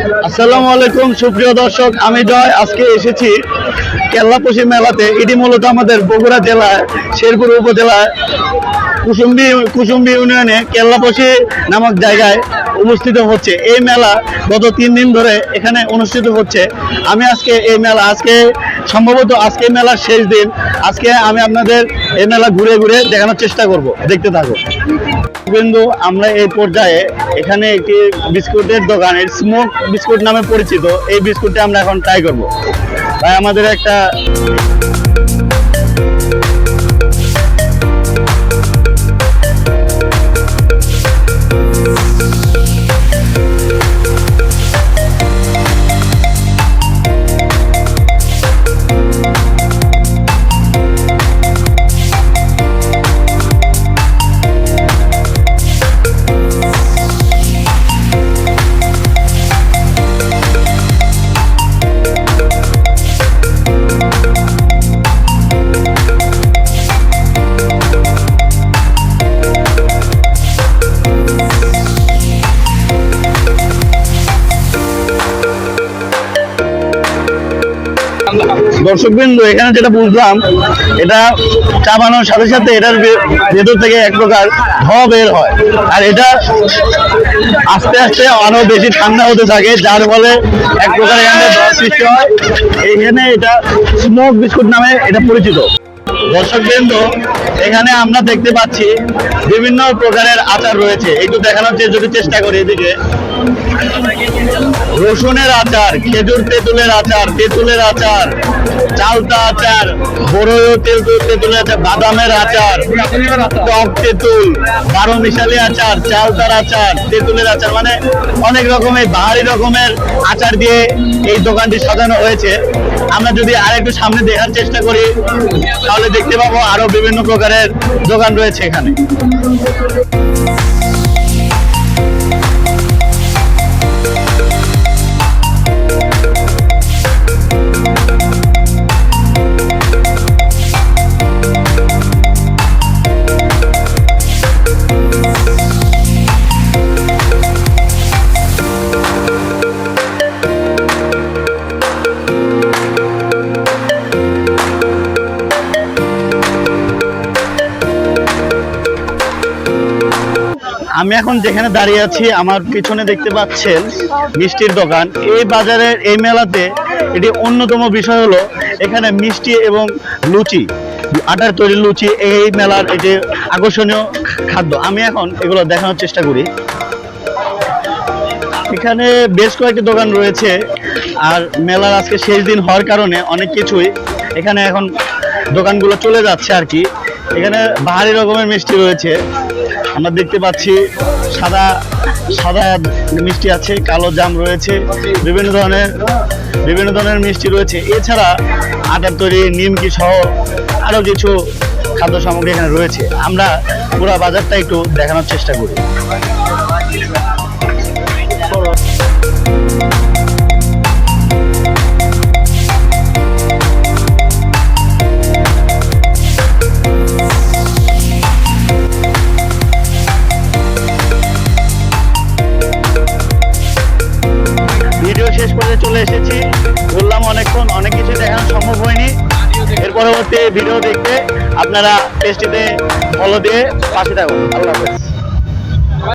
আসসালামু আলাইকুম সুপ্রিয় দর্শক, আমি জয়। আজকে এসেছি কেল্লাপোষী মেলাতে। এটি মূলত আমাদের বগুড়া জেলার শেরপুর উপজেলার কুসুম্বি ইউনিয়নে কেল্লাপোষী নামক জায়গায় অনুষ্ঠিত হচ্ছে। এই মেলা গত 3 দিন ধরে এখানে অনুষ্ঠিত হচ্ছে। আমি আজকে এই মেলা সম্ভবত আজকে মেলার শেষ দিন। আজকে আমি আপনাদের এই মেলা ঘুরে ঘুরে দেখানোর চেষ্টা করব, দেখতে থাকো। কিন্তু আমরা এই পর্যায়ে এখানে একটি বিস্কুটের দোকান, স্মোক বিস্কুট নামে পরিচিত, এই বিস্কুটটা আমরা এখন ট্রাই করব। ভাই আমাদের একটা দর্শকবৃন্দ, এখানে যেটা বুঝলাম, এটা চাবানোর সাথে সাথে এটার ভেতর থেকে এক প্রকার ধোঁয়া বের হয়, আর এটা আস্তে আস্তে আরো বেশি ঠান্ডা হতে থাকে, যার ফলে এক প্রকার এখানে ধোঁয়া সৃষ্টি হয়। এখানে এটা স্মোক বিস্কুট নামে এটা পরিচিত। দর্শকবৃন্দ, এখানে আমরা দেখতে পাচ্ছি বিভিন্ন প্রকারের আচার রয়েছে। একটু দেখানোর যদি চেষ্টা করি, এদিকে রসুনের আচার, খেজুর তেঁতুলের আচার, তেঁতুলের আচার, চালতা আচার, বড়ই তেঁতুলের আচার, বাদামের আচার, টক তেঁতুল, 12 মিশালি আচার, চালতার আচার, তেঁতুলের আচার, মানে অনেক রকমের বাহারি রকমের আচার দিয়ে এই দোকানটি সাজানো হয়েছে। আমরা যদি আরেকটু সামনে দেখার চেষ্টা করি তাহলে দেখতে পাবো আরো বিভিন্ন প্রকারের দোকান রয়েছে এখানে। আমি এখন যেখানে দাঁড়িয়ে আছি, আমার পিছনে দেখতে পাচ্ছেন মিষ্টির দোকান। এই বাজারের এই মেলাতে এটি অন্যতম বিষয় হলো এখানে মিষ্টি এবং লুচি, আটার তৈরি লুচি, এই মেলার এটি আকর্ষণীয় খাদ্য। আমি এখন এগুলো দেখানোর চেষ্টা করি। এখানে বেশ কয়েকটি দোকান রয়েছে, আর মেলার আজকে শেষ দিন হওয়ার কারণে অনেক কিছুই এখানে এখন দোকানগুলো চলে যাচ্ছে আর কি। এখানে বাহারি রকমের মিষ্টি রয়েছে, আমরা দেখতে পাচ্ছি সাদা সাদা মিষ্টি আছে, কালো জাম রয়েছে, বিভিন্ন ধরনের মিষ্টি রয়েছে। এছাড়া আটার তৈরি নিমকি সহ আরো কিছু খাদ্য সামগ্রী এখানে রয়েছে। আমরা পুরো বাজারটা একটু দেখানোর চেষ্টা করি। শেষ পর্যায়ে চলে এসেছি, বললাম অনেকক্ষণ অনেক কিছু দেখানো সম্ভব হয়নি। এর পরবর্তী ভিডিও দেখতে আপনারা পেজটিতে ফলো দিয়ে পাশে থাকুন। আল্লাহ হাফেজ।